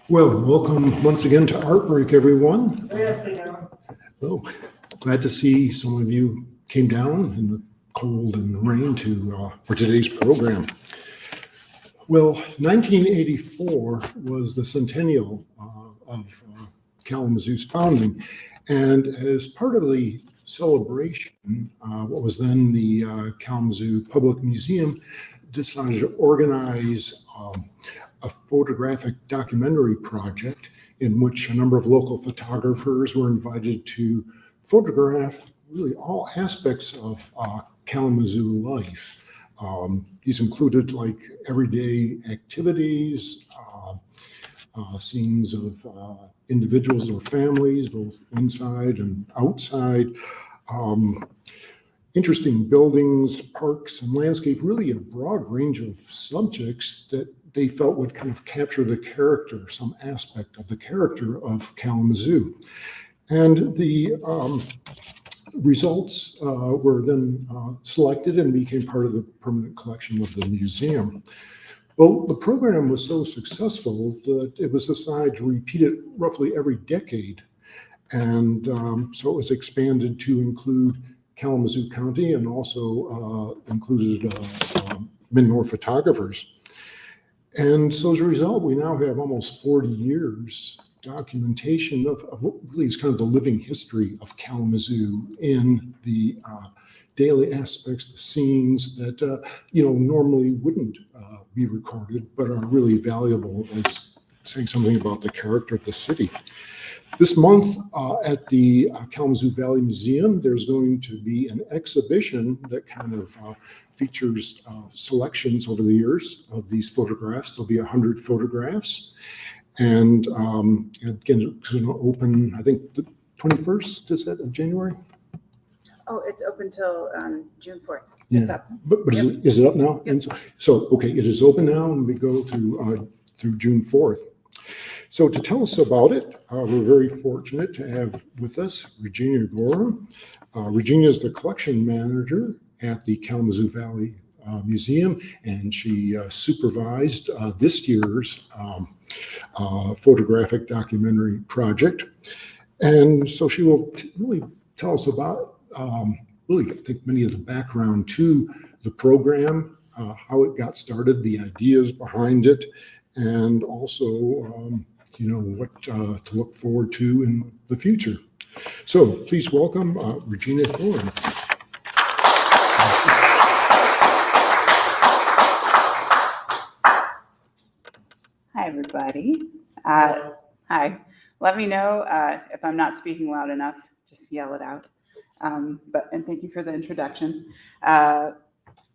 Well, welcome once again to ARTbreak, everyone. Oh, glad to see some of you came down in the cold and the rain for today's program. Well, 1984 was the centennial of Kalamazoo's founding, and as part of the celebration, what was then the Kalamazoo Public Museum decided to organize a photographic documentary project in which a number of local photographers were invited to photograph really all aspects of Kalamazoo life. These included like everyday activities, scenes of individuals or families, both inside and outside, interesting buildings, parks, and landscape, really a broad range of subjects that they felt would kind of capture the character, some aspect of the character of Kalamazoo. And the results were then selected and became part of the permanent collection of the museum. Well, the program was so successful that it was decided to repeat it roughly every decade. And so it was expanded to include Kalamazoo County and also included Mid-North photographers. And so as a result, we now have almost 40 years documentation of what really is kind of the living history of Kalamazoo in the daily aspects, the scenes that normally wouldn't be recorded, but are really valuable as saying something about the character of the city. This month at the Kalamazoo Valley Museum, there's going to be an exhibition that kind of features selections over the years of these photographs. There'll be 100 photographs. And again, it's going to open, I think, the 21st, is that of January? Oh, it's open till June 4th. Yeah. It's up. But yep. Is it up now? Yep. And so, okay, it is open now, and we go through June 4th. So to tell us about it, we're very fortunate to have with us Regina Gorham. Regina is the collection manager at the Kalamazoo Valley Museum, and she supervised this year's photographic documentary project. And so she will really tell us about, really, I think, many of the background to the program, how it got started, the ideas behind it, and also what to look forward to in the future. So please welcome Regina Gorham. Hi, everybody. Hi. Let me know if I'm not speaking loud enough. Just yell it out. And thank you for the introduction.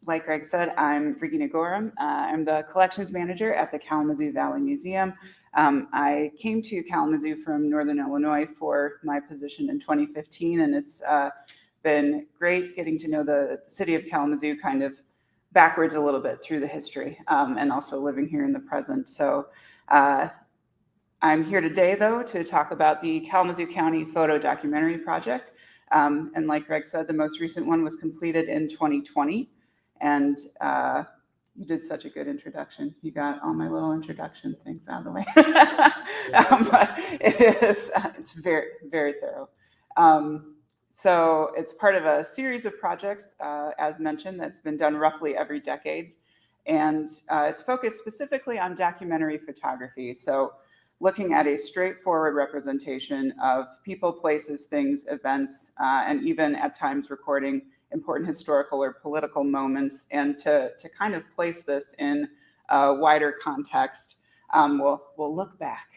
Like Greg said, I'm Regina Gorham. I'm the collections manager at the Kalamazoo Valley Museum. I came to Kalamazoo from Northern Illinois for my position in 2015, and it's been great getting to know the city of Kalamazoo kind of backwards a little bit through the history, and also living here in the present. So I'm here today, though, to talk about the Kalamazoo County Photo Documentary Project. And like Greg said, the most recent one was completed in 2020. And you did such a good introduction. You got all my little introduction things out of the way. But it's very, very thorough. So it's part of a series of projects, as mentioned, that's been done roughly every decade. And it's focused specifically on documentary photography. So looking at a straightforward representation of people, places, things, events, and even at times recording important historical or political moments, and to kind of place this in a wider context, we'll look back.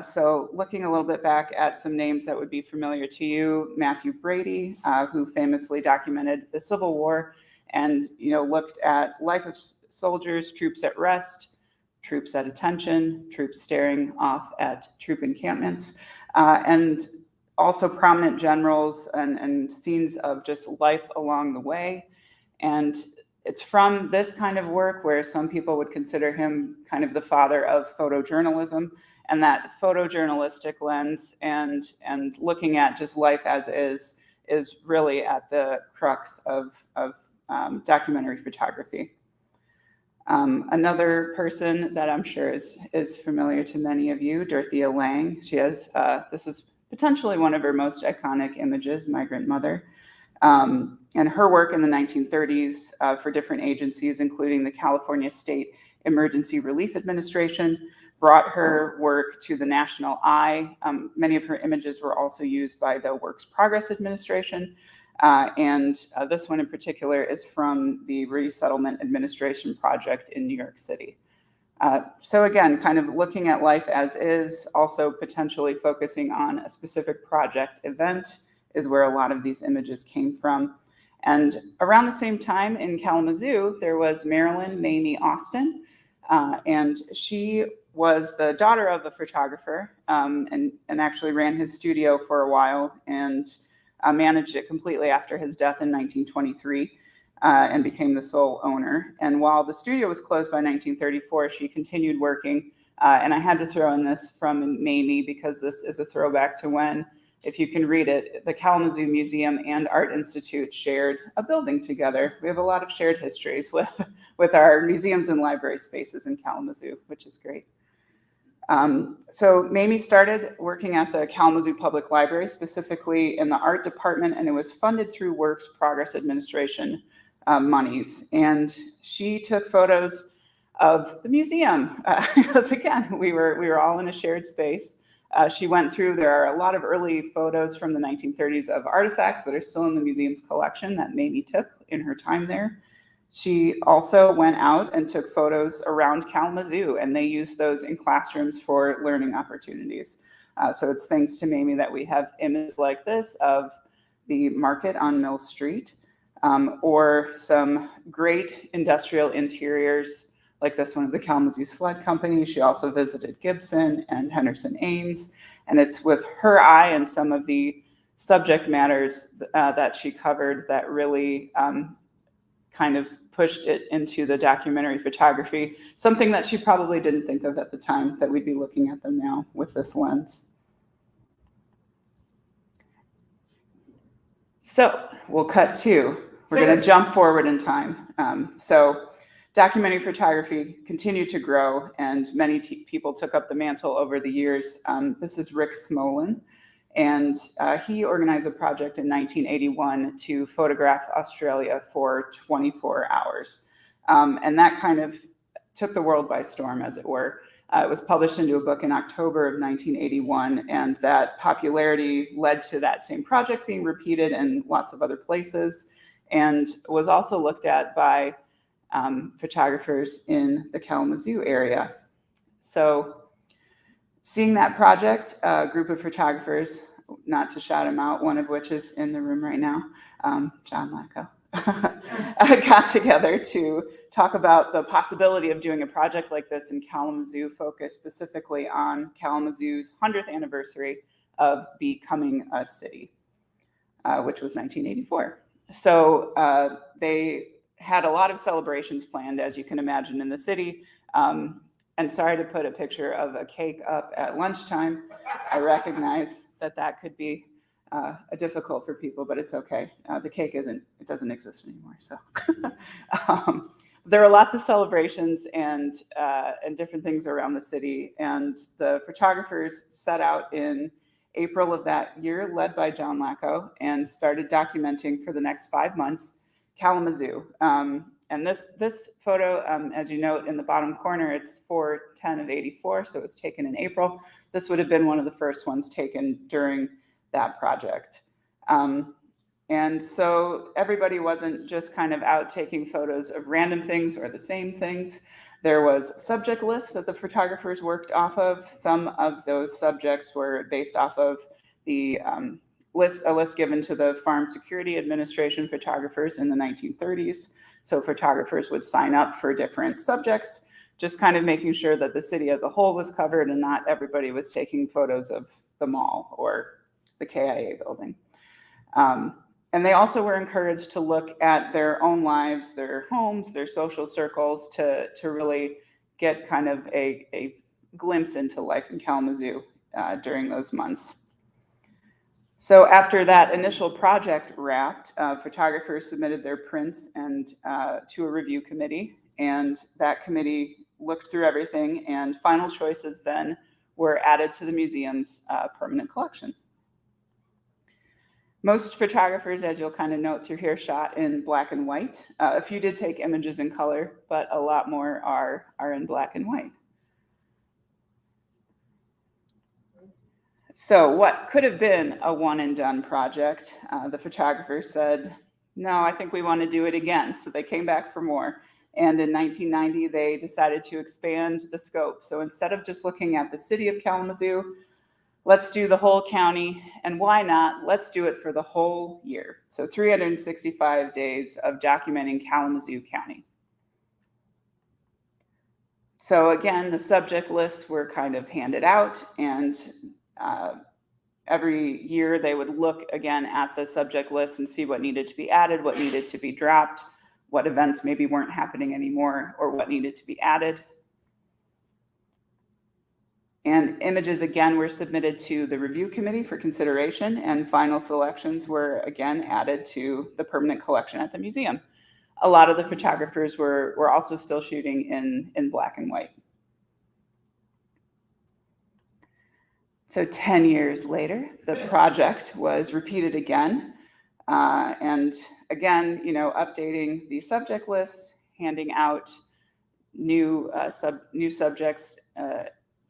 So looking a little bit back at some names that would be familiar to you, Matthew Brady, who famously documented the Civil War and looked at life of soldiers, troops at rest, troops at attention, troops staring off at troop encampments, and also prominent generals and scenes of just life along the way. And it's from this kind of work where some people would consider him kind of the father of photojournalism, and that photojournalistic lens and looking at just life as is really at the crux of documentary photography. Another person that I'm sure is familiar to many of you, Dorothea Lange. She has, this is potentially one of her most iconic images, Migrant Mother. And her work in the 1930s for different agencies, including the California State Emergency Relief Administration, brought her work to the national eye. Many of her images were also used by the Works Progress Administration. And this one in particular is from the Resettlement Administration project in New York City. So again, kind of looking at life as is, also potentially focusing on a specific project event is where a lot of these images came from. And around the same time in Kalamazoo, there was Marilyn Mamie Austin, and she was the daughter of a photographer and actually ran his studio for a while and managed it completely after his death in 1923 and became the sole owner. And while the studio was closed by 1934, she continued working. And I had to throw in this from Mamie because this is a throwback to when, if you can read it, the Kalamazoo Museum and Art Institute shared a building together. We have a lot of shared histories with our museums and library spaces in Kalamazoo, which is great. So Mamie started working at the Kalamazoo Public Library, specifically in the art department, and it was funded through Works Progress Administration monies. And she took photos of the museum because again, we were all in a shared space. She went through, there are a lot of early photos from the 1930s of artifacts that are still in the museum's collection that Mamie took in her time there. She also went out and took photos around Kalamazoo, and they used those in classrooms for learning opportunities. So it's thanks to Mamie that we have images like this of the market on Mill Street, or some great industrial interiors like this one of the Kalamazoo Sled Company. She also visited Gibson and Henderson Ames, and it's with her eye and some of the subject matters that she covered that really kind of pushed it into the documentary photography, something that she probably didn't think of at the time, that we'd be looking at them now with this lens. So we'll cut to, we're going to jump forward in time. So documentary photography continued to grow, and many people took up the mantle over the years. This is Rick Smolin, and he organized a project in 1981 to photograph Australia for 24 hours. And that kind of took the world by storm, as it were. It was published into a book in October of 1981, and that popularity led to that same project being repeated in lots of other places, and was also looked at by photographers in the Kalamazoo area. So seeing that project, a group of photographers, not to shout them out, one of which is in the room right now, John Lacko, got together to talk about the possibility of doing a project like this in Kalamazoo, focused specifically on Kalamazoo's 100th anniversary of becoming a city, which was 1984. So they had a lot of celebrations planned, as you can imagine, in the city. And sorry to put a picture of a cake up at lunchtime. I recognize that could be difficult for people, but it's okay. The cake doesn't exist anymore. So there were lots of celebrations and different things around the city. And the photographers set out in April of that year, led by John Lacko, and started documenting for the next 5 months Kalamazoo. And this photo, as you note in the bottom corner, it's 4/10 of 84, so it was taken in April. This would have been one of the first ones taken during that project. And so everybody wasn't just kind of out taking photos of random things or the same things. There was subject lists that the photographers worked off of. Some of those subjects were based off of the a list given to the Farm Security Administration photographers in the 1930s. So photographers would sign up for different subjects, just kind of making sure that the city as a whole was covered and not everybody was taking photos of the mall or the KIA building. And they also were encouraged to look at their own lives, their homes, their social circles, to really get kind of a glimpse into life in Kalamazoo during those months. So after that initial project wrapped, photographers submitted their prints and to a review committee, and that committee looked through everything, and final choices then were added to the museum's permanent collection. Most photographers, as you'll kind of note through here, shot in black and white. A few did take images in color, but a lot more are in black and white. So what could have been a one and done project, the photographers said, no, I think we want to do it again. So they came back for more. And in 1990, they decided to expand the scope. So instead of just looking at the city of Kalamazoo, let's do the whole county. And why not? Let's do it for the whole year. So 365 days of documenting Kalamazoo County. So again, the subject lists were kind of handed out, and every year they would look again at the subject list and see what needed to be added, what needed to be dropped, what events maybe weren't happening anymore, or what needed to be added. And images again were submitted to the review committee for consideration, and final selections were again added to the permanent collection at the museum. A lot of the photographers were also still shooting in black and white. So 10 years later, the project was repeated again. And again, updating the subject list, handing out new subjects,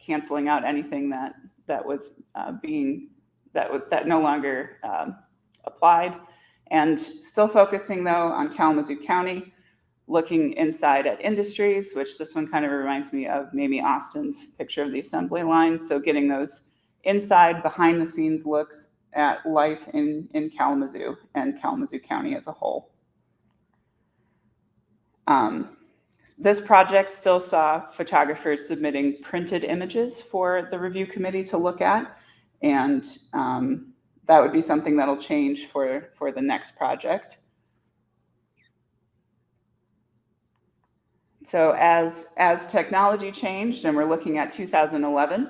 canceling out anything that was that no longer applied, and still focusing though on Kalamazoo County, looking inside at industries, which this one kind of reminds me of Mamie Austin's picture of the assembly line. So getting those inside, behind the scenes looks at life in Kalamazoo and Kalamazoo County as a whole. This project still saw photographers submitting printed images for the review committee to look at, and that would be something that'll change for the next project. So as technology changed, and we're looking at 2011,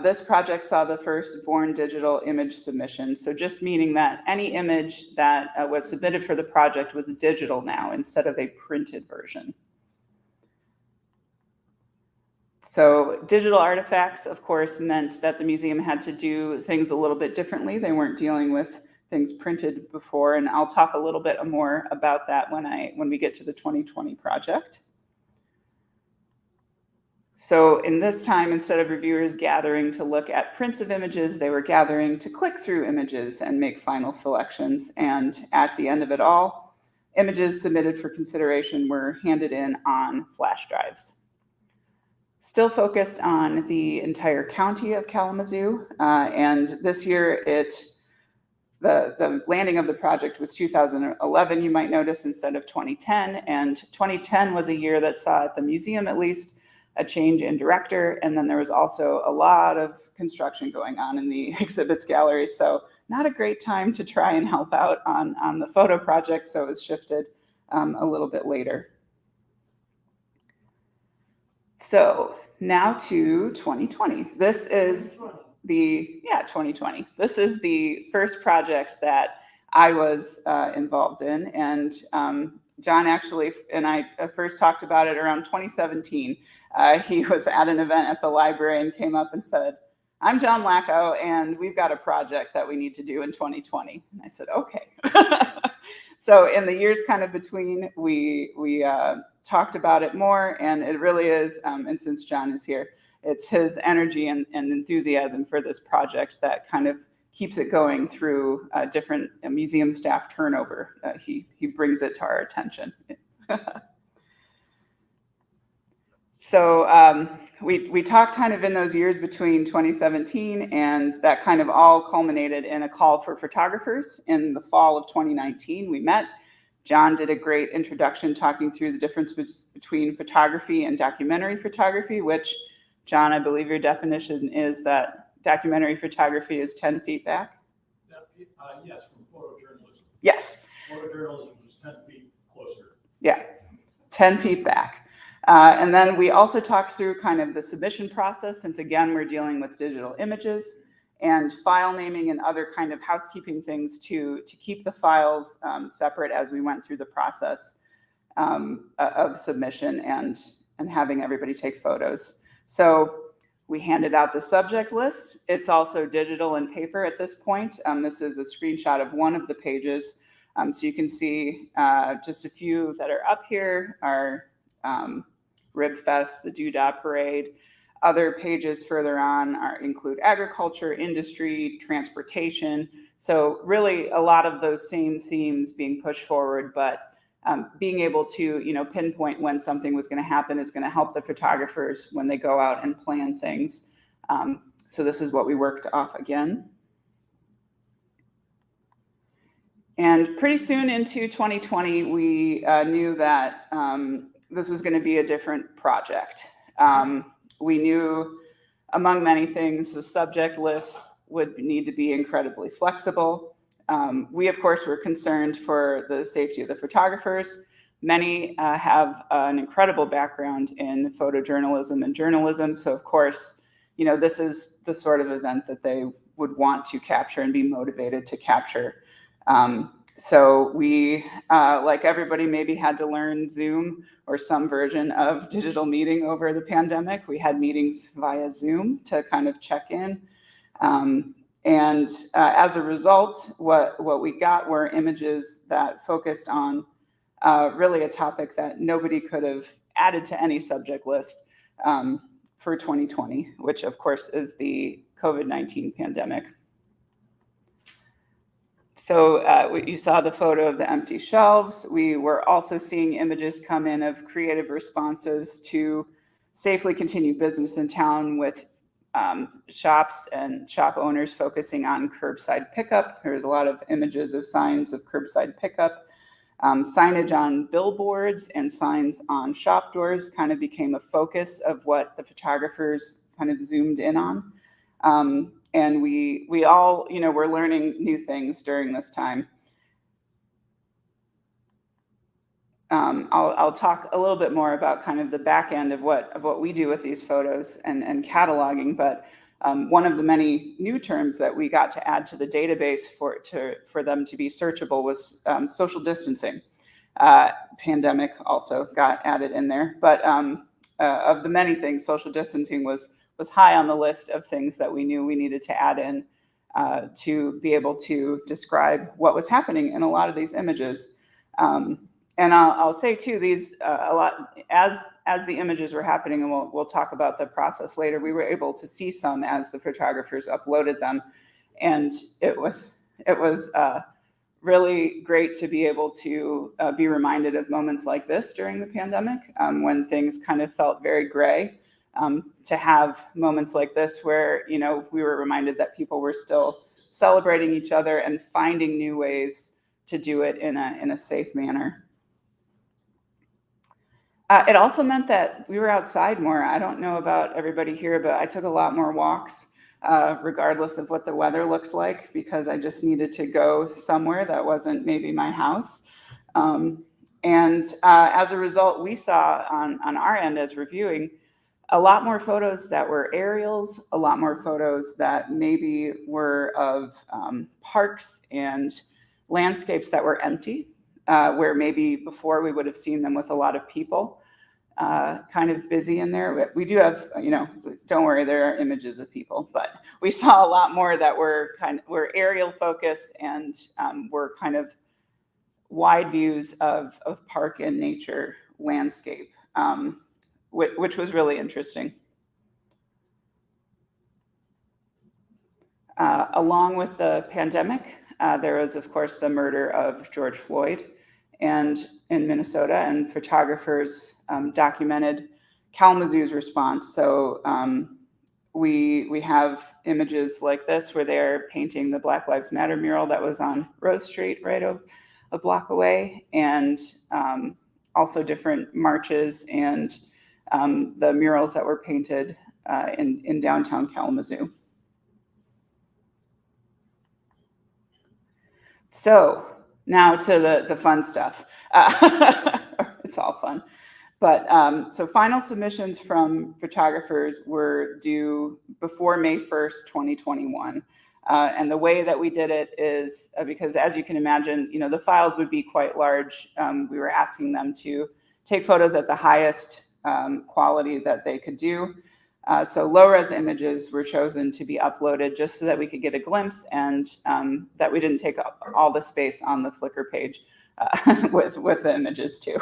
this project saw the first born digital image submission. So just meaning that any image that was submitted for the project was digital now instead of a printed version. So digital artifacts, of course, meant that the museum had to do things a little bit differently. They weren't dealing with things printed before, and I'll talk a little bit more about that when we get to the 2020 project. So in this time, instead of reviewers gathering to look at prints of images, they were gathering to click through images and make final selections. And at the end of it all, images submitted for consideration were handed in on flash drives. Still focused on the entire county of Kalamazoo, and this year the landing of the project was 2011, you might notice, instead of 2010, and 2010 was a year that saw at the museum at least a change in director, and then there was also a lot of construction going on in the exhibits gallery, so not a great time to try and help out on the photo project, so it was shifted a little bit later. So now to 2020. This is the 2020. This is the first project that I was involved in, and John actually and I first talked about it around 2017. He was at an event at the library and came up and said, "I'm John Lackow, and we've got a project that we need to do in 2020." And I said, "Okay." So in the years kind of between, we talked about it more, and it really is, and since John is here, it's his energy and enthusiasm for this project that kind of keeps it going through different museum staff turnover. He brings it to our attention. So we talked kind of in those years between 2017, and that kind of all culminated in a call for photographers in the fall of 2019. We met. John did a great introduction talking through the difference between photography and documentary photography, which, John, I believe your definition is that documentary photography is 10 feet back? Yes, from photojournalism. Yes. Photojournalism is 10 feet closer. Yeah, 10 feet back. And then we also talked through kind of the submission process, since again, we're dealing with digital images, and file naming and other kind of housekeeping things to keep the files separate as we went through the process. of submission and having everybody take photos. So we handed out the subject list. It's also digital and paper at this point. This is a screenshot of one of the pages. So you can see just a few that are up here are Rib Fest, the Doodah Parade. Other pages further on include agriculture, industry, transportation. So really a lot of those same themes being pushed forward, but being able to, pinpoint when something was going to happen is going to help the photographers when they go out and plan things. So this is what we worked off again. And pretty soon into 2020, we knew that this was going to be a different project. We knew, among many things, the subject list would need to be incredibly flexible. We, of course, were concerned for the safety of the photographers. Many have an incredible background in photojournalism and journalism. So, of course, this is the sort of event that they would want to capture and be motivated to capture. So we, like everybody, maybe had to learn Zoom or some version of digital meeting over the pandemic. We had meetings via Zoom to kind of check in. And as a result, what we got were images that focused on really a topic that nobody could have added to any subject list for 2020, which of course is the COVID-19 pandemic. So you saw the photo of the empty shelves. We were also seeing images come in of creative responses to safely continue business in town with shops and shop owners focusing on curbside pickup. There's a lot of images of signs of curbside pickup. Signage on billboards and signs on shop doors kind of became a focus of what the photographers kind of zoomed in on. And we all, we're learning new things during this time. I'll talk a little bit more about kind of the back end of what we do with these photos and cataloging. But one of the many new terms that we got to add to the database for them to be searchable was social distancing. Pandemic also got added in there. But of the many things, social distancing was high on the list of things that we knew we needed to add in to be able to describe what was happening in a lot of these images. And I'll say too, these a lot as the images were happening, and we'll talk about the process later. We were able to see some as the photographers uploaded them, and it was really great to be able to be reminded of moments like this during the pandemic when things kind of felt very gray. To have moments like this where, we were reminded that people were still celebrating each other and finding new ways to do it in a safe manner. It also meant that we were outside more. I don't know about everybody here, but I took a lot more walks, regardless of what the weather looked like, because I just needed to go somewhere that wasn't maybe my house. And as a result, we saw on our end as reviewing a lot more photos that were aerials, a lot more photos that maybe were of parks and landscapes that were empty, where maybe before we would have seen them with a lot of people kind of busy in there. We do have, don't worry, there are images of people, but we saw a lot more that were aerial focused and were kind of wide views of park and nature landscape. Which was really interesting. Along with the pandemic, there was, of course, the murder of George Floyd in Minnesota, and photographers documented Kalamazoo's response. So we have images like this where they're painting the Black Lives Matter mural that was on Rose Street, right a block away, and also different marches and the murals that were painted in downtown Kalamazoo. So now to the fun stuff. It's all fun. But so final submissions from photographers were due before May 1st, 2021. And the way that we did it is because, as you can imagine, the files would be quite large. We were asking them to take photos at the highest quality that they could do. So low-res images were chosen to be uploaded just so that we could get a glimpse, and that we didn't take up all the space on the Flickr page with the images too.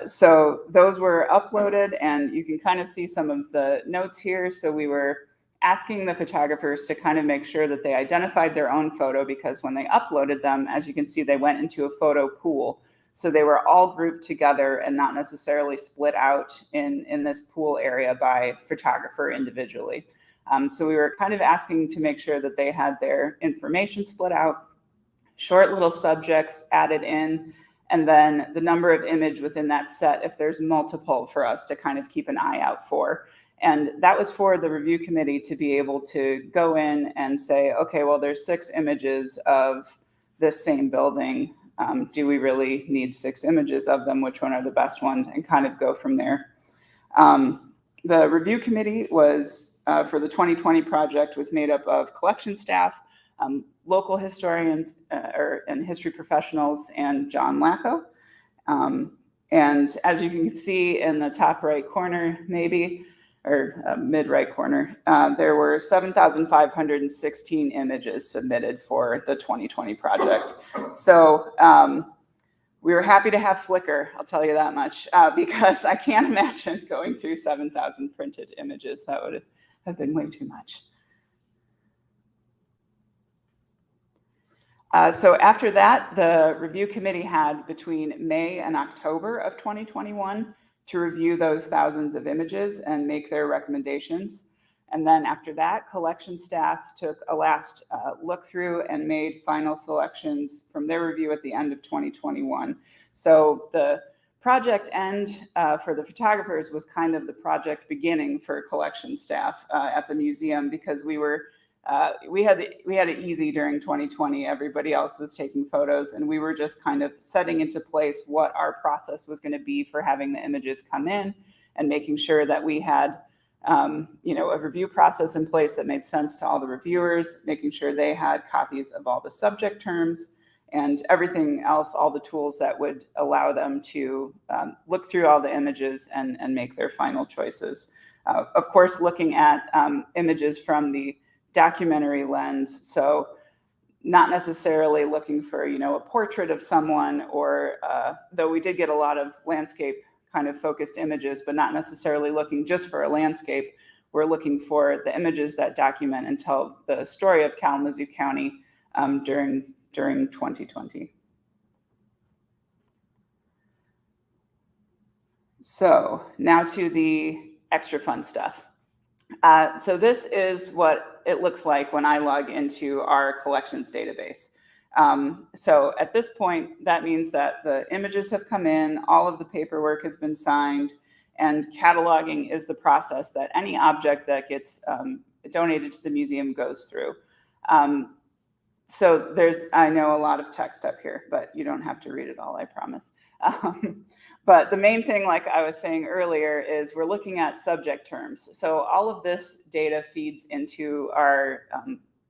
So those were uploaded, and you can kind of see some of the notes here. So we were asking the photographers to kind of make sure that they identified their own photo, because when they uploaded them, as you can see, they went into a photo pool. So they were all grouped together and not necessarily split out in this pool area by photographer individually. So we were kind of asking to make sure that they had their information split out, short little subjects added in, and then the number of image within that set if there's multiple for us to kind of keep an eye out for. And that was for the review committee to be able to go in and say, okay, well, there's 6 images of this same building. Do we really need 6 images of them? Which one are the best ones? And kind of go from there. The review committee was, for the 2020 project, was made up of collection staff, local historians and history professionals, and John Lacko. And as you can see in the top right corner, maybe, or mid right corner, there were 7,516 images submitted for the 2020 project. So we were happy to have Flickr, I'll tell you that much, because I can't imagine going through 7,000 printed images. That would have been way too much. So after that, the review committee had between May and October of 2021 to review those thousands of images and make their recommendations. And then after that, collection staff took a last look through and made final selections from their review at the end of 2021. So the project end for the photographers was kind of the project beginning for collection staff at the museum, because we had it easy during 2020. Everybody else was taking photos, and we were just kind of setting into place what our process was going to be for having the images come in, and making sure that we had a review process in place that made sense to all the reviewers, making sure they had copies of all the subject terms and everything else, all the tools that would allow them to look through all the images and make their final choices. Of course, looking at images from the documentary lens, so not necessarily looking for a portrait of someone, or though we did get a lot of landscape kind of focused images, but not necessarily looking just for a landscape. We're looking for the images that document and tell the story of Kalamazoo County during 2020. So now to the extra fun stuff. So this is what it looks like when I log into our collections database. So at this point, that means that the images have come in, all of the paperwork has been signed, and cataloging is the process that any object that gets donated to the museum goes through. So I know a lot of text up here, but you don't have to read it all, I promise. But the main thing, like I was saying earlier, is we're looking at subject terms. So all of this data feeds into our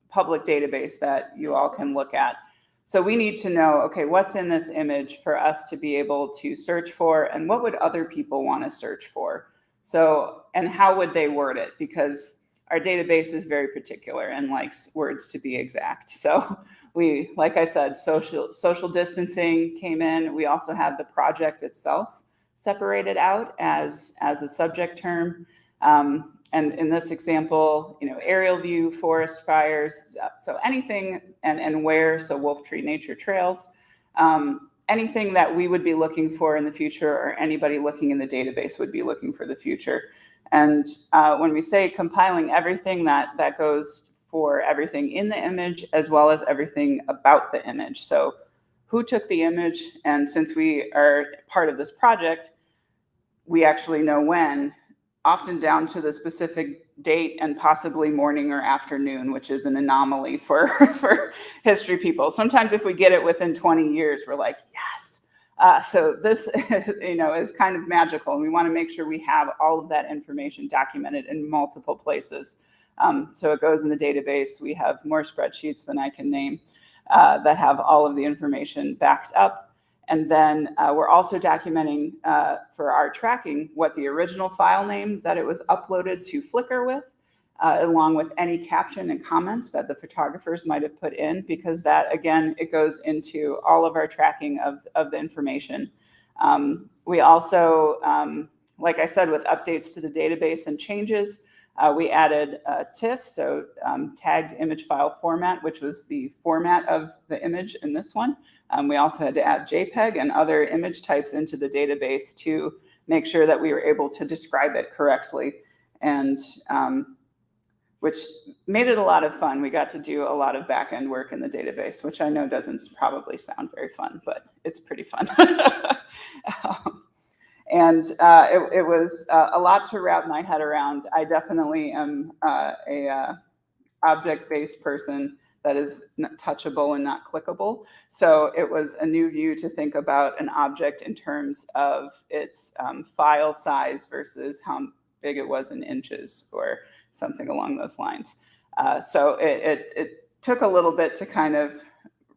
public database that you all can look at. So we need to know, okay, what's in this image for us to be able to search for, and what would other people want to search for? So, and how would they word it? Because our database is very particular and likes words to be exact. So we, like I said, social distancing came in. We also have the project itself separated out as a subject term. And in this example, aerial view, forest fires, so anything, and where, so Wolf Tree Nature Trails, anything that we would be looking for in the future, or anybody looking in the database would be looking for the future. And when we say compiling everything, that goes for everything in the image as well as everything about the image. So who took the image? And since we are part of this project, we actually know when, often down to the specific date and possibly morning or afternoon, which is an anomaly for history people. Sometimes if we get it within 20 years, we're like, yes. So this is kind of magical, and we want to make sure we have all of that information documented in multiple places. So it goes in the database. We have more spreadsheets than I can name that have all of the information backed up. And then we're also documenting for our tracking what the original file name that it was uploaded to Flickr with, along with any caption and comments that the photographers might have put in, because that, again, it goes into all of our tracking of the information. We also, like I said, with updates to the database and changes, we added TIFF, so tagged image file format, which was the format of the image in this one. We also had to add JPEG and other image types into the database to make sure that we were able to describe it correctly, and which made it a lot of fun. We got to do a lot of back-end work in the database, which I know doesn't probably sound very fun, but it's pretty fun. And it was a lot to wrap my head around. I definitely am a object-based person that is touchable and not clickable. So it was a new view to think about an object in terms of its file size versus how big it was in inches or something along those lines. So it took a little bit to kind of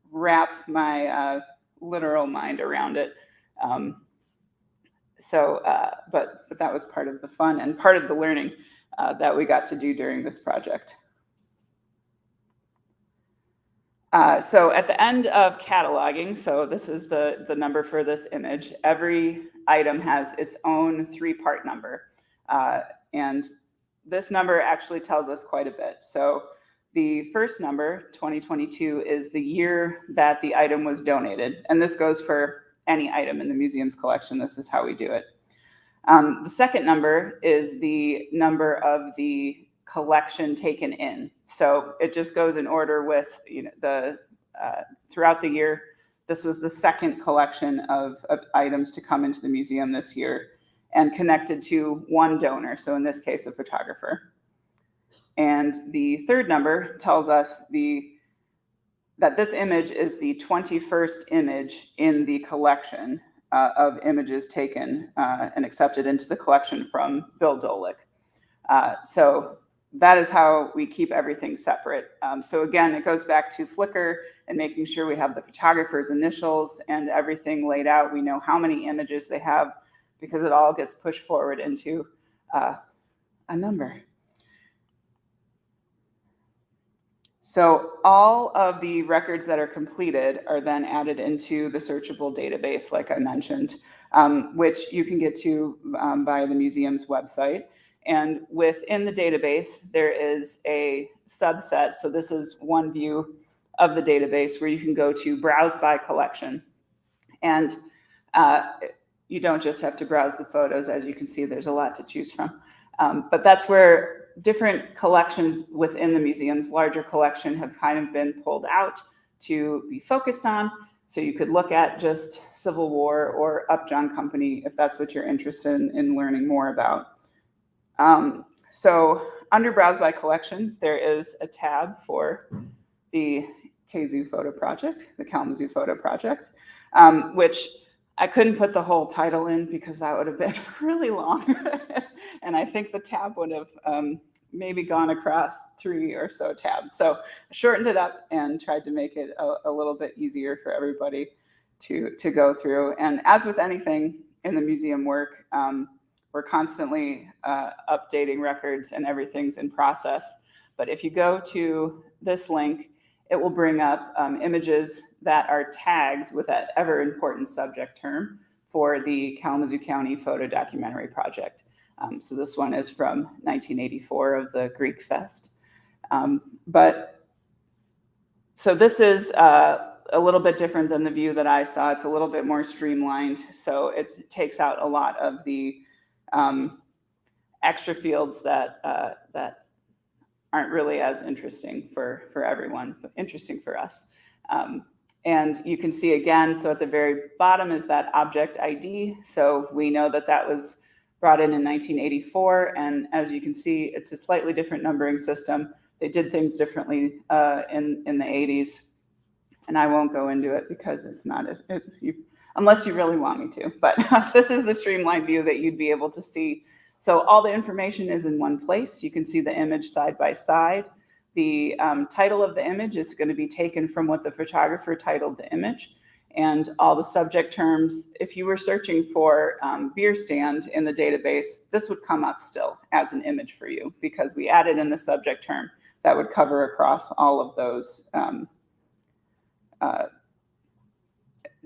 wrap my literal mind around it. But that was part of the fun and part of the learning that we got to do during this project. So at the end of cataloging, so this is the number for this image, every item has its own 3-part number. And this number actually tells us quite a bit. So the first number, 2022, is the year that the item was donated. And this goes for any item in the museum's collection. This is how we do it. The second number is the number of the collection taken in. So it just goes in order with, the throughout the year. This was the second collection of items to come into the museum this year and connected to one donor. So in this case, a photographer. And the third number tells us that this image is the 21st image in the collection of images taken and accepted into the collection from Bill Dolick. So that is how we keep everything separate. So again, it goes back to Flickr and making sure we have the photographer's initials and everything laid out. We know how many images they have because it all gets pushed forward into a number. So all of the records that are completed are then added into the searchable database, like I mentioned, which you can get to via the museum's website. And within the database, there is a subset. So this is one view of the database where you can go to browse by collection. And you don't just have to browse the photos. As you can see, there's a lot to choose from. But that's where different collections within the museum's larger collection have kind of been pulled out to be focused on. So you could look at just Civil War or Upjohn Company if that's what you're interested in learning more about. So under Browse by Collection, there is a tab for the KZoo Photo Project, the Kalamazoo Photo Project, which I couldn't put the whole title in because that would have been really long. And I think the tab would have maybe gone across 3 or so tabs. So I shortened it up and tried to make it a little bit easier for everybody to go through. And as with anything in the museum work, we're constantly updating records and everything's in process. But if you go to this link, it will bring up images that are tagged with that ever important subject term for the Kalamazoo County Photo Documentary Project. So this one is from 1984 of the Greek Fest. So this is a little bit different than the view that I saw. It's a little bit more streamlined. So it takes out a lot of the extra fields that aren't really as interesting for everyone, but interesting for us. And you can see again, so at the very bottom is that object ID. So we know that that was brought in 1984. And as you can see, it's a slightly different numbering system. They did things differently in the 80s. And I won't go into it because it's not unless you really want me to. But this is the streamlined view that you'd be able to see So all the information is in one place. You can see the image side by side. The title of the image is going to be taken from what the photographer titled the image. And all the subject terms, if you were searching for beer stand in the database, this would come up still as an image for you because we added in the subject term that would cover across all of those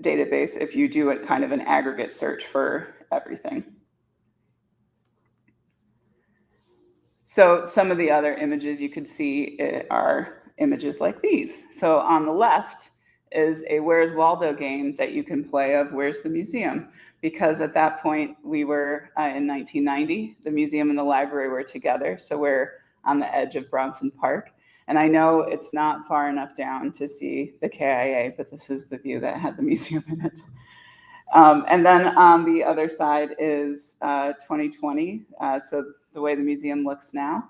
database if you do it kind of an aggregate search for everything. So some of the other images you could see are images like these. So on the left is a Where's Waldo game that you can play of Where's the Museum? Because at that point we were in 1990, the museum and the library were together. So we're on the edge of Bronson Park. And I know it's not far enough down to see the KIA, but this is the view that had the museum in it. And then on the other side is 2020. So the way the museum looks now.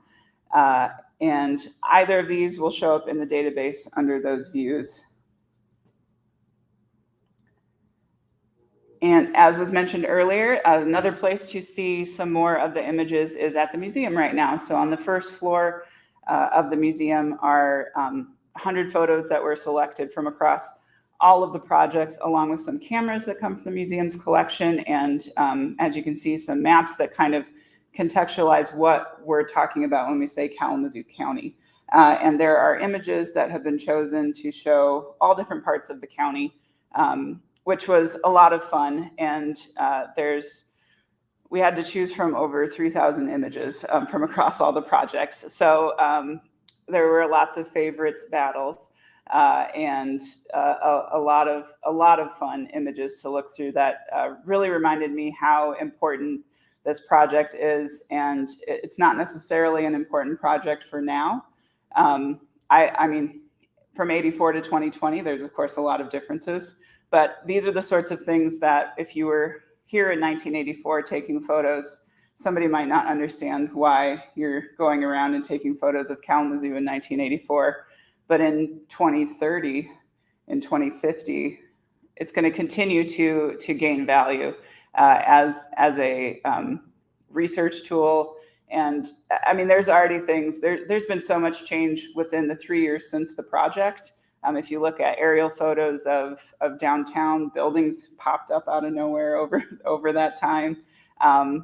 And either of these will show up in the database under those views. And as was mentioned earlier, another place to see some more of the images is at the museum right now. So on the first floor of the museum are 100 photos that were selected from across all of the projects, along with some cameras that come from the museum's collection. And as you can see, some maps that kind of contextualize what we're talking about when we say Kalamazoo County. And there are images that have been chosen to show all different parts of the county, which was a lot of fun. And we had to choose from over 3,000 images from across all the projects. So there were lots of favorites battles and a lot of fun images to look through that really reminded me how important this project is. And it's not necessarily an important project for now. I mean, from 84 to 2020, there's of course a lot of differences, but these are the sorts of things that if you were here in 1984 taking photos, somebody might not understand why you're going around and taking photos of Kalamazoo in 1984. But in 2030, in 2050, it's going to continue to gain value as a research tool. And I mean, there's already things, there's been so much change within the 3 years since the project. If you look at aerial photos of downtown, buildings popped up out of nowhere over that time,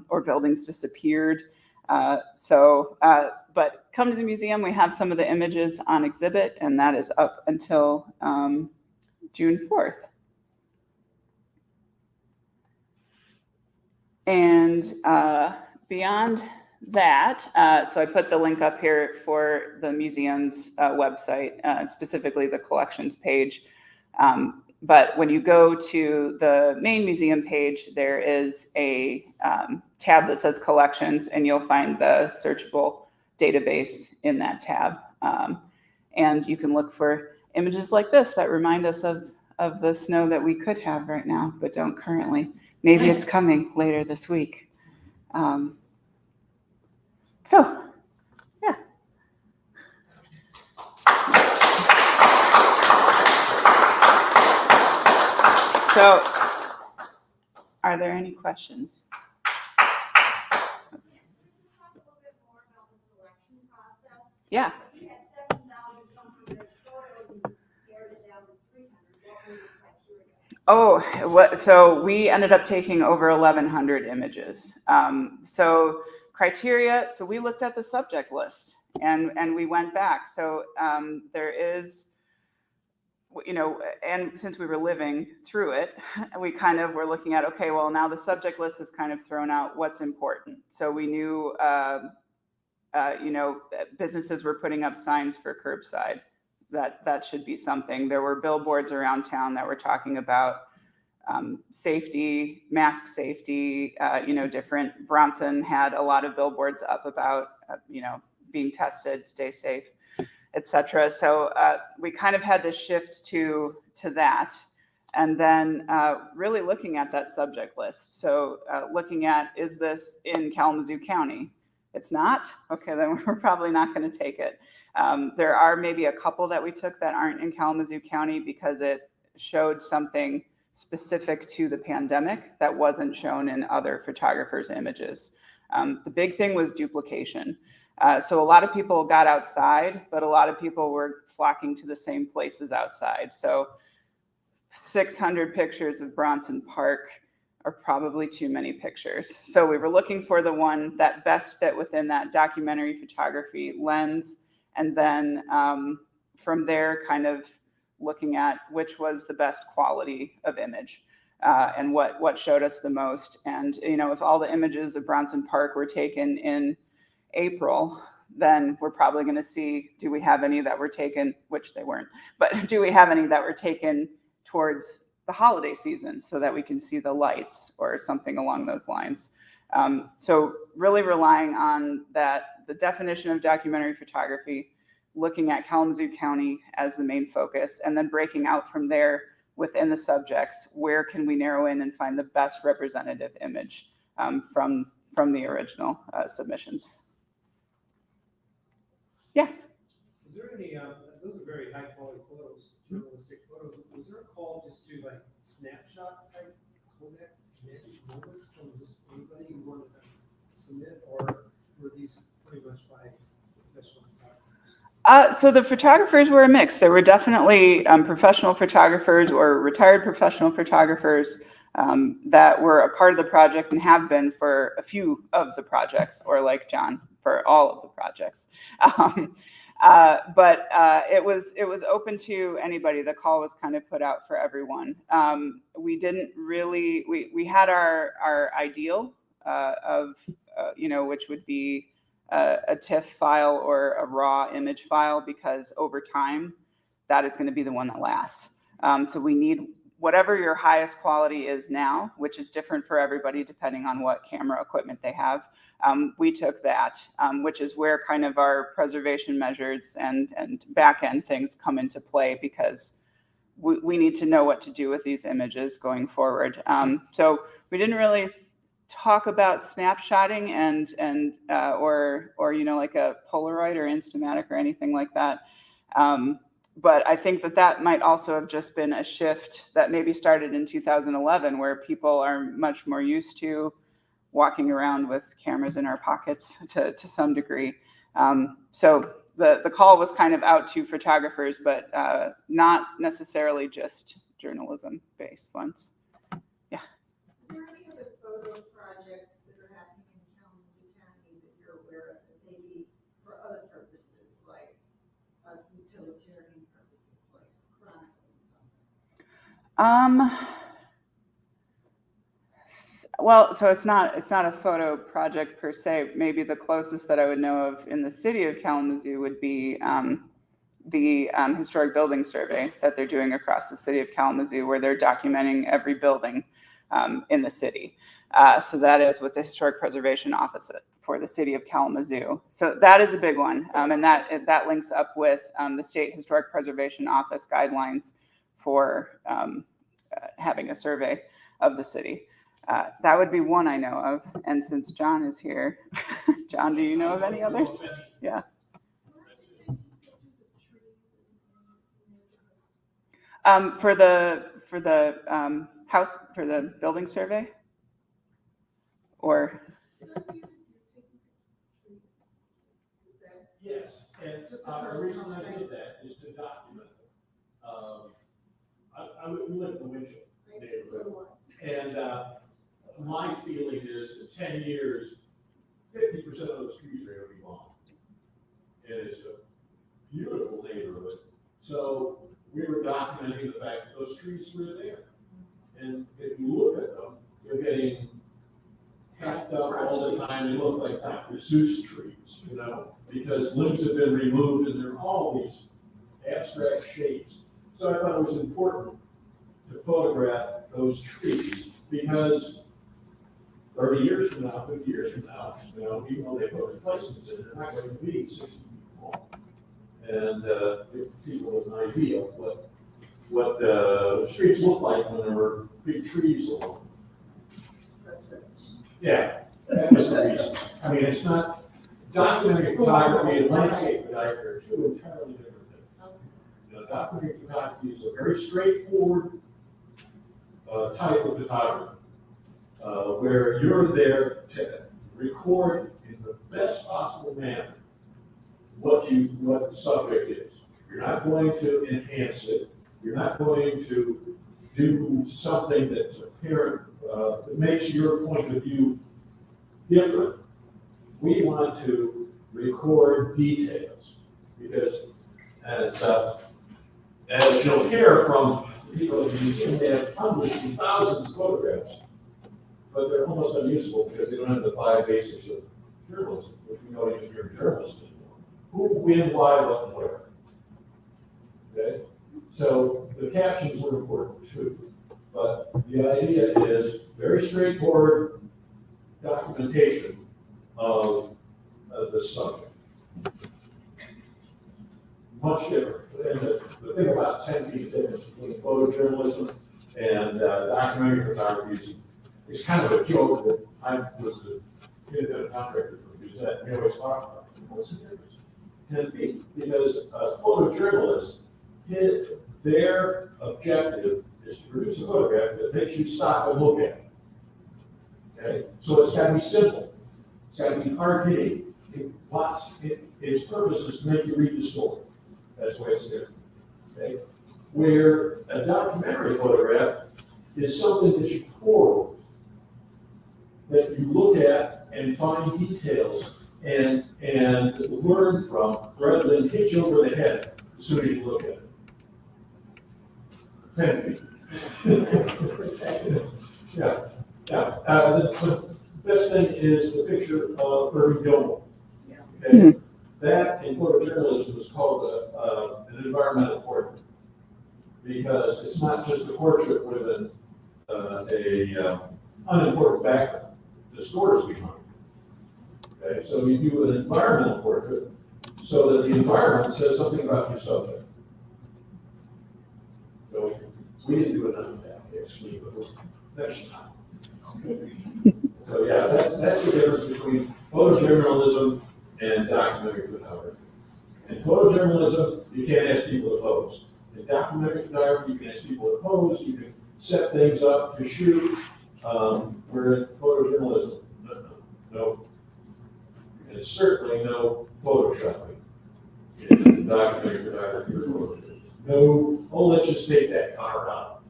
or buildings disappeared. But come to the museum, we have some of the images on exhibit, and that is up until June 4th. And beyond that, so I put the link up here for the museum's website, specifically the collections page. But when you go to the main museum page, there is a tab that says collections, and you'll find the searchable database in that tab. And you can look for images like this that remind us of the snow that we could have right now, but don't currently. Maybe it's coming later this week. So, yeah. So, are there any questions? Yeah. Oh, so we ended up taking over 1,100 images. So criteria, so we looked at the subject list and we went back. So there is, you know, and since we were living through it, we kind of were looking at, okay, well, now the subject list is kind of thrown out what's important. So we knew, you know, businesses were putting up signs for curbside. That should be something. There were billboards around town that were talking about safety, mask safety, you know, different. Bronson had a lot of billboards up about, you know, being tested, stay safe, etc. So we kind of had to shift to that. And then really looking at that subject list. So looking at, is this in Kalamazoo County? It's not? Okay, then we're probably not going to take it. There are maybe a couple that we took that aren't in Kalamazoo County because it showed something specific to the pandemic that wasn't shown in other photographers' images. The big thing was duplication. So a lot of people got outside, but a lot of people were flocking to the same places outside. So 600 pictures of Bronson Park are probably too many pictures. So we were looking for the one that best fit within that documentary photography lens. And then from there, kind of looking at which was the best quality of image and what showed us the most. And, you know, if all the images of Bronson Park were taken in April, then we're probably going to see, do we have any that were taken, which they weren't, but do we have any that were taken towards the holiday season so that we can see the lights or something along those lines. So really relying on that, the definition of documentary photography, looking at Kalamazoo County as the main focus, and then breaking out from there within the subjects, where can we narrow in and find the best representative image from the original submissions. Yeah. Is there any, those are very high quality photos, journalistic photos. Was there a call just to like snapshot type Kodak moments from just anybody who wanted to submit, or were these pretty much by professional photographers? So the photographers were a mix. There were definitely professional photographers or retired professional photographers that were a part of the project and have been for a few of the projects, or like John, for all of the projects. But it was open to anybody. The call was kind of put out for everyone. We didn't really, we had our ideal of, you know, which would be a TIFF file or a raw image file, because over time, that is going to be the one that lasts. So we need whatever your highest quality is now, which is different for everybody depending on what camera equipment they have. We took that, which is where kind of our preservation measures and back end things come into play, because we need to know what to do with these images going forward. So we didn't really talk about snapshotting and or you know, like a Polaroid or Instamatic or anything like that. But I think that might also have just been a shift that maybe started in 2011, where people are much more used to walking around with cameras in our pockets to some degree. So the call was kind of out to photographers, but not necessarily just journalism-based ones. Yeah. Are there any other photo projects that are happening in Kalamazoo County that you're aware of that may be for other purposes, like utilitarian purposes, like chronicling something? Well, so it's not a photo project per se. Maybe the closest that I would know of in the city of Kalamazoo would be the historic building survey that they're doing across the city of Kalamazoo, where they're documenting every building in the city. So that is with the Historic Preservation Office for the city of Kalamazoo. So that is a big one, and that links up with the State Historic Preservation Office guidelines for having a survey of the city. That would be one I know of. And since John is here, John, do you know of any others? Yeah. For the house, for the building survey, or Yes, and the reason I did that is to document them. We live in the Winchell neighborhood, and my feeling is in 10 years, 50% of those trees are going to be gone. And it's a beautiful neighborhood. So we were documenting the fact that those trees were there. And if you look at them, they're getting hacked up all the time. They look like Dr. Seuss trees, you know, because limbs have been removed and they're all these abstract shapes. So I thought it was important to photograph those trees, because 30 years from now, 50 years from now, you know, even though they put replacements in, they're not going to be 60 feet long. And give people an idea of what the streets look like when there were big trees along. Yeah, that was the reason. I mean, it's not, documentary photography and landscape photography are two entirely different things. You know, documentary photography is a very straightforward type of photography, where you're there to record in the best possible manner what the subject is. You're not going to enhance it. You're not going to do something that's apparent, that makes your point of view different. We want to record details because as you'll hear from people at the museum, they have hundreds and thousands of photographs, but they're almost unuseful because they don't have the 5 basics of journalism, which we don't even hear journalists anymore. Who, when, why, what, and where. Okay? So the captions are important too, but the idea is very straightforward documentation of the subject. Much different. And the thing about 10 feet difference between photojournalism and documentary photography is kind of a joke that I was a independent contractor for Gazette. We always talk about it. What's the difference? 10 feet. Because a photojournalist, their objective is to produce a photograph that makes you stop and look at it. Okay? So it's got to be simple. It's got to be hard hitting. Its purpose is to make you read the story. That's why it's there. Okay? Where a documentary photograph is something that you pour, that you look at and find details and learn from, rather than hit you over the head as soon as you look at it. 10 feet. Yeah. The best thing is the picture of Irving Gilmore. Okay? That in photojournalism is called an environmental portrait, because it's not just a portrait with an unimportant background. The story is behind it. Okay? So you do an environmental portrait so that the environment says something about your subject. So we didn't do enough of that, actually, but next time. So yeah, that's the difference between photojournalism and documentary photography. In photojournalism, you can't ask people to pose. In documentary photography, you can ask people to pose, you can set things up to shoot. Where in photojournalism, no. And certainly no photoshopping in documentary photography or photojournalism. No, oh, let's just take that car out.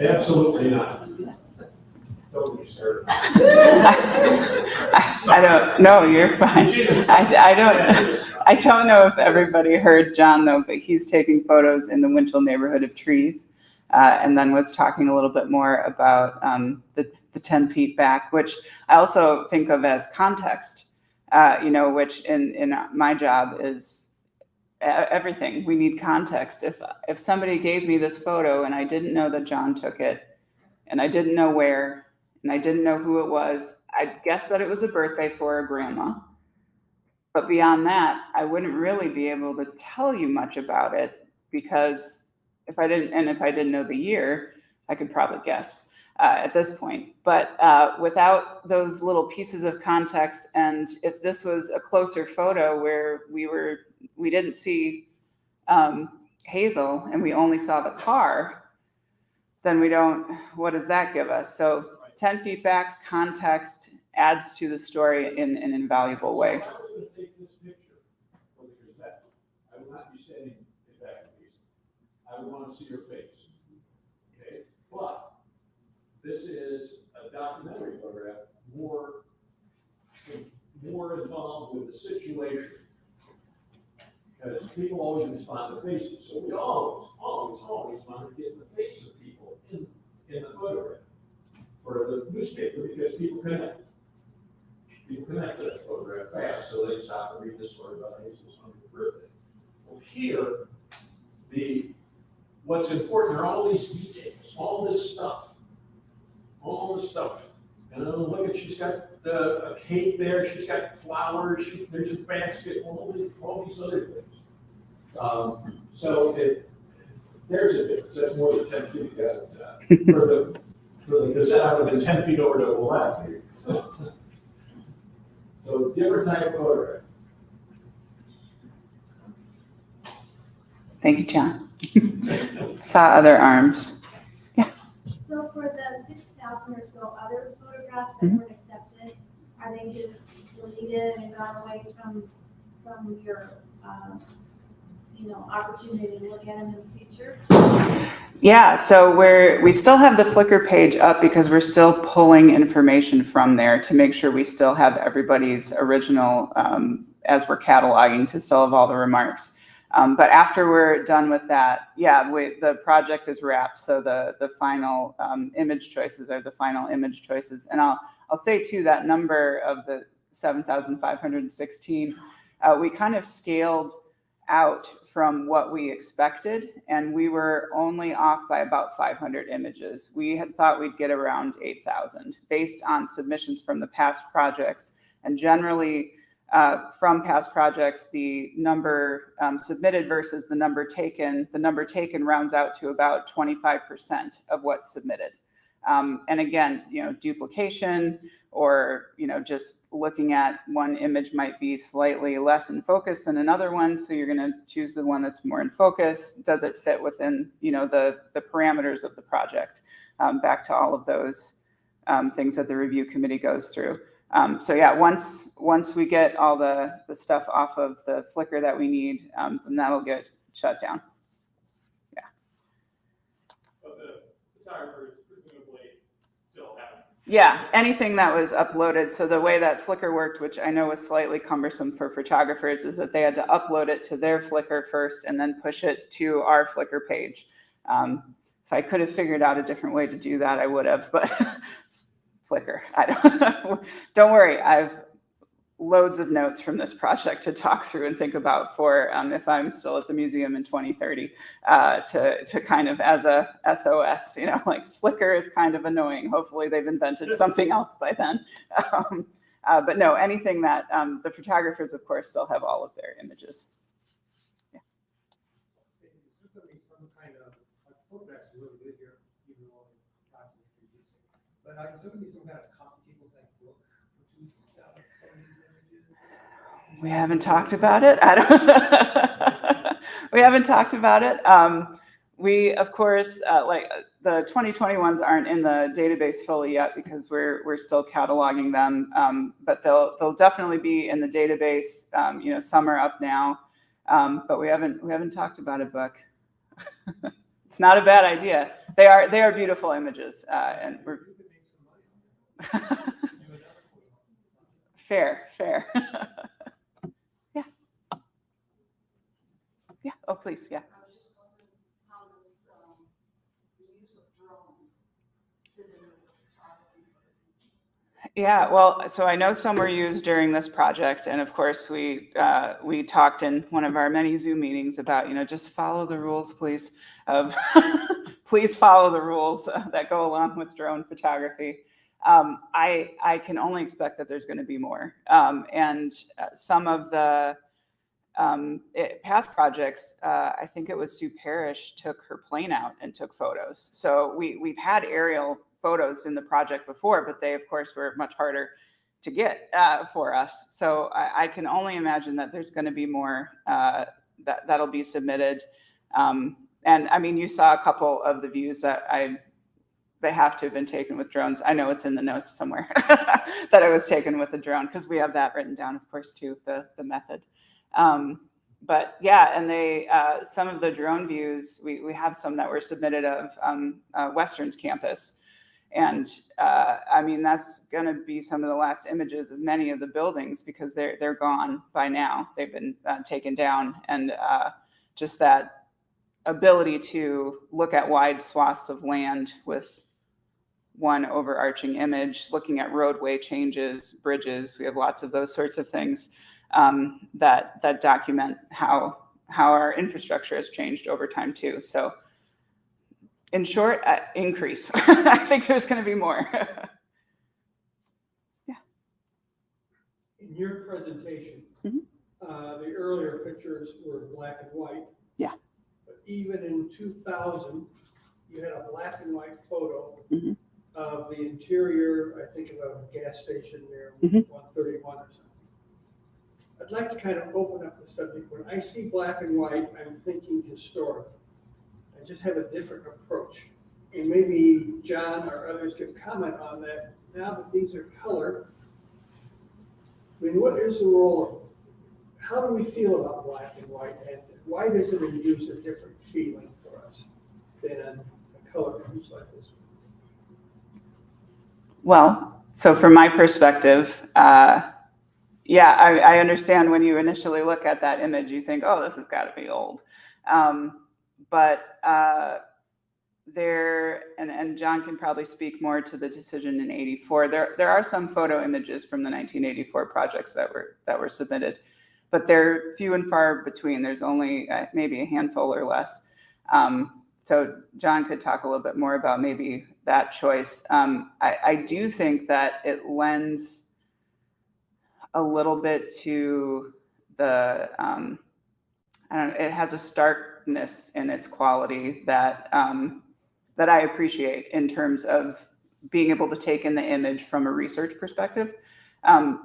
Absolutely not. Don't be scared. I don't, no, you're fine. I don't know if everybody heard John though, but he's taking photos in the Winchell neighborhood of trees, and then was talking a little bit more about the 10 feet back, which I also think of as context, which in my job is everything. We need context. If somebody gave me this photo and I didn't know that John took it, and I didn't know where, and I didn't know who it was, I'd guess that it was a birthday for a grandma. But beyond that, I wouldn't really be able to tell you much about it, because if I didn't know the year, I could probably guess at this point. But without those little pieces of context, and if this was a closer photo where we didn't see Hazel and we only saw the car, then what does that give us? So 10 feet back, context adds to the story in an invaluable way. If I was going to take this picture for the Gazette, I would not be standing in back of these. I would want to see your face. Okay? But this is a documentary photograph, more involved with the situation. Because people always respond to faces. So we always want to get in the face of people in the photograph. For the newspaper, because people connect. People connect to that photograph fast, so they stop and read the story about Hazel's 100th birthday. Well, here, what's important are all these details, all this stuff. And then look at, she's got a cake there, she's got flowers, there's a basket, all these other things. There's a difference. That's more than 10 feet. For the Gazette, I would have been 10 feet over to the left here. So different type of photograph. Thank you, John. Saw other arms. So for the 6,000 or so other photographs photographs that weren't accepted? Are they just deleted and gone away from your, opportunity to look at them in the future? Yeah, so we still have the Flickr page up because we're still pulling information from there to make sure we still have everybody's original, as we're cataloging, to still have all the remarks. But after we're done with that, yeah, the project is wrapped. So the final image choices are the final image choices. And I'll say too, that number of the 7,516, we kind of scaled out from what we expected, and we were only off by about 500 images. We had thought we'd get around 8,000 based on submissions from the past projects. And generally, from past projects, the number submitted versus the number taken rounds out to about 25% of what's submitted. And again, duplication or, just looking at one image might be slightly less in focus than another one. So you're going to choose the one that's more in focus. Does it fit within, the parameters of the project? Back to all of those things that the review committee goes through. So yeah, once we get all the stuff off of the Flickr that we need, then that'll get shut down. Yeah. But the photographers presumably still have. Yeah, anything that was uploaded. So the way that Flickr worked, which I know was slightly cumbersome for photographers, is that they had to upload it to their Flickr first and then push it to our Flickr page. If I could have figured out a different way to do that, I would have, but Flickr, don't worry. I've loads of notes from this project to talk through and think about for if I'm still at the museum in 2030 to kind of as a SOS, like Flickr is kind of annoying. Hopefully they've invented something else by then. But no, anything that the photographers, of course, still have all of their images. Yeah. There's going to be some kind of, like, photographs are really good here, even though the project is reducing. But there's going to be some kind of computational type book for some of these images. We haven't talked about it. We haven't talked about it. We, of course, like the 2021s aren't in the database fully yet because we're still cataloging them. But they'll definitely be in the database. Some are up now, but we haven't talked about a book. It's not a bad idea. They are beautiful images, and we're fair. Yeah. Oh, please. Yeah. I was just wondering how does the use of drones fit in with the photography for the future? Yeah. Well, so I know some were used during this project, and of course we talked in one of our many Zoom meetings about just follow the rules, please. Please follow the rules that go along with drone photography. I can only expect that there's going to be more, and some of the past projects, I think it was Sue Parrish took her plane out and took photos. So we've had aerial photos in the project before, but they of course were much harder to get for us. So I can only imagine that there's going to be more that'll be submitted. And I mean, you saw a couple of the views that they have to have been taken with drones. I know it's in the notes somewhere that I was taken with a drone because we have that written down, of course, too, the method. But yeah, and some of the drone views, we have some that were submitted of Western's campus. And I mean, that's going to be some of the last images of many of the buildings because they're gone by now. They've been taken down. And just that ability to look at wide swaths of land with one overarching image, looking at roadway changes, bridges. We have lots of those sorts of things that document how our infrastructure has changed over time too. So in short, increase. I think there's going to be more. Yeah. In your presentation, the earlier pictures were black and white. Yeah. But even in 2000, you had a black and white photo of the interior, I think, of a gas station there, 131 or something. I'd like to kind of open up the subject. When I see black and white, I'm thinking historic. I just have a different approach. And maybe John or others can comment on that now that these are color, I mean, what is the role of, how do we feel about black and white, and why does it induce a different feeling for us than a color image like this? Well, so from my perspective, yeah, I understand when you initially look at that image, you think, oh, this has got to be old. But and John can probably speak more to the decision in '84. There are some photo images from the 1984 projects that were submitted, but they're few and far between. There's only maybe a handful or less. So John could talk a little bit more about maybe that choice. I do think that it lends a little bit to the, I don't know, it has a starkness in its quality that that I appreciate in terms of being able to take in the image from a research perspective.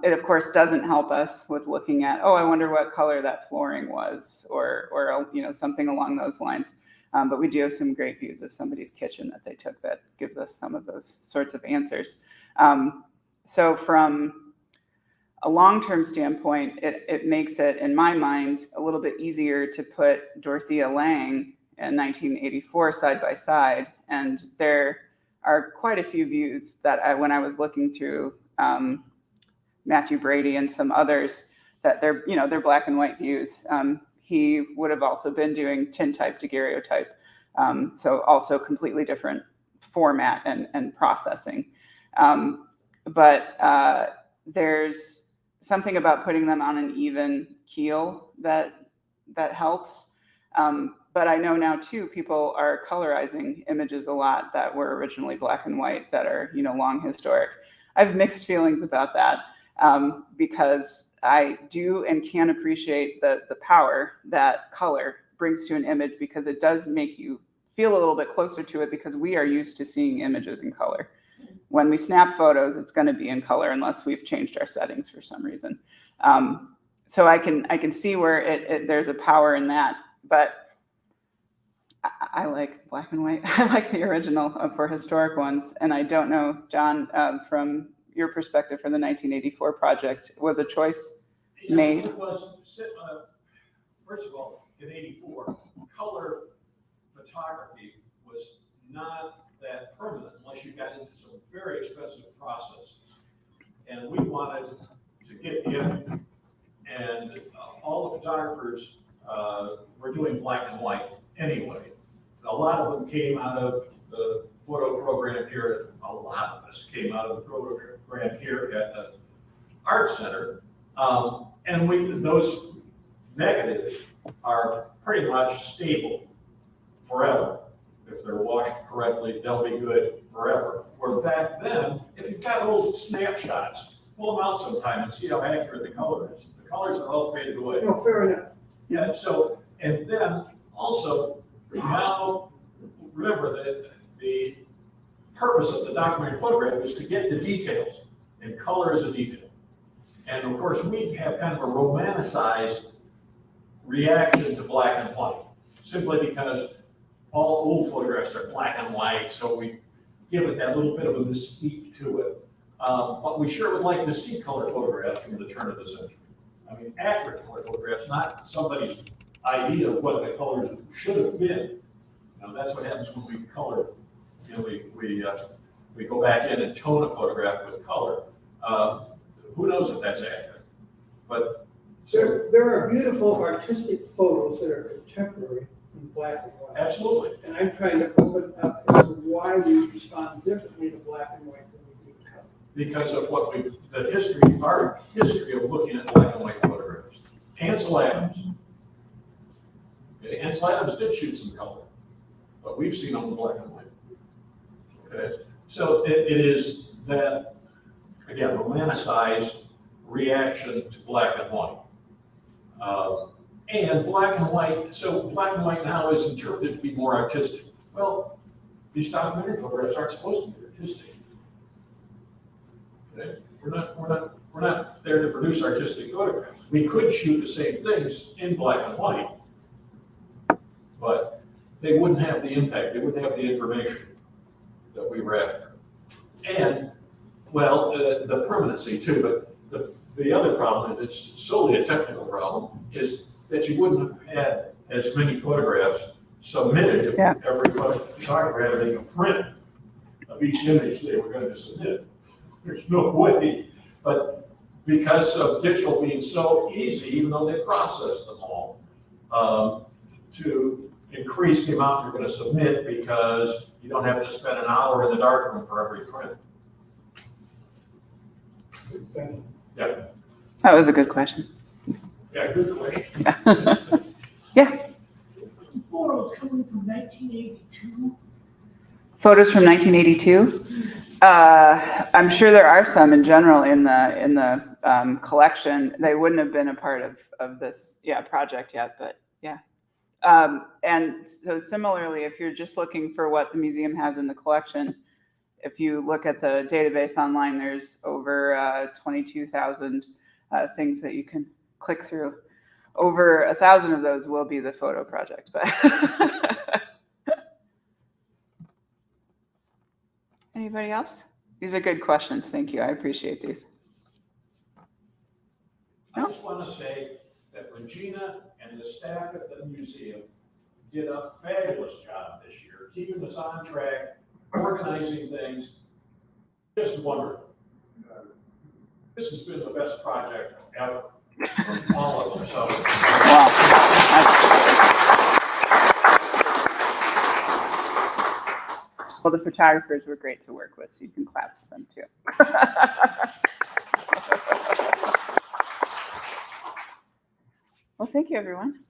It of course doesn't help us with looking at, oh, I wonder what color that flooring was, or you know, something along those lines. But we do have some great views of somebody's kitchen that they took that gives us some of those sorts of answers. So from a long-term standpoint, it makes it, in my mind, a little bit easier to put Dorothea Lange in 1984 side by side. And there are quite a few views that when I was looking through Matthew Brady and some others, that they're black and white views. He would have also been doing tintype daguerreotype. So also completely different format and processing. But there's something about putting them on an even keel that helps. But I know now too, people are colorizing images a lot that were originally black and white that are, long historic. I have mixed feelings about that because I do and can appreciate the power that color brings to an image, because it does make you feel a little bit closer to it, because we are used to seeing images in color. When we snap photos, it's going to be in color unless we've changed our settings for some reason. So I can see where there's a power in that, but I like black and white. I like the original for historic ones. And I don't know, John, from your perspective for the 1984 project, was a choice made? It was, first of all, in '84, color photography was not that permanent unless you got into some very expensive processes. And we wanted to get in, and all the photographers were doing black and white anyway. A lot of them came out of the photo program here. A lot of us came out of the program here at the Art Center. And those negatives are pretty much stable forever. If they're washed correctly, they'll be good forever. Where back then, if you've got little snapshots, pull them out sometime and see how accurate the color is. The colors are all faded away. No, fair enough. Yeah, so, and then also, now, remember that the purpose of the documentary photograph is to get the details, and color is a detail. And of course, we have kind of a romanticized reaction to black and white, simply because all old photographs are black and white, so we give it that little bit of a mystique to it. But we sure would like to see color photographs from the turn of the century. I mean, accurate color photographs, not somebody's idea of what the colors should have been. That's what happens when we color. We go back in and tone a photograph with color. Who knows if that's accurate? But There are beautiful artistic photos that are contemporary in black and white. absolutely. And I'm trying to open up as to why we respond differently to black and white than we do to color. Because of our history of looking at black and white photographs. Ansel Adams. Okay, Ansel Adams did shoot some color, but we've seen them in black and white. Okay, so it is that, again, romanticized reaction to black and white. And black and white, so black and white now is interpreted to be more artistic. Well, these documentary photographs aren't supposed to be artistic. Okay? We're not there to produce artistic photographs. We could shoot the same things in black and white, but they wouldn't have the impact, they wouldn't have the information that we were after. And Well, the permanency too, but the other problem, and it's solely a technical problem, is that you wouldn't have had as many photographs submitted if Yeah. every photographer had to make a print of each image they were going to submit. There's no way, but because of digital being so easy, even though they process them all, to increase the amount you're going to submit because you don't have to spend an hour in the darkroom for every print. Yeah, That was a good question. yeah, good question. Yeah. Photos coming from 1982. Photos from 1982. I'm sure there are some in general in the collection. They wouldn't have been a part of this project yet, but yeah. And so similarly, if you're just looking for what the museum has in the collection, if you look at the database online, there's over 22,000 things that you can click through. Over 1,000 of those will be the photo project, but anybody else? These are good questions. Thank you. I appreciate these. I just want to say that Regina and the staff at the museum did a fabulous job this year, keeping us on track, organizing things, just wonderful. This has been the best project ever, all of them, so. Well, the photographers were great to work with, so you can clap for them too. Well, thank you, everyone.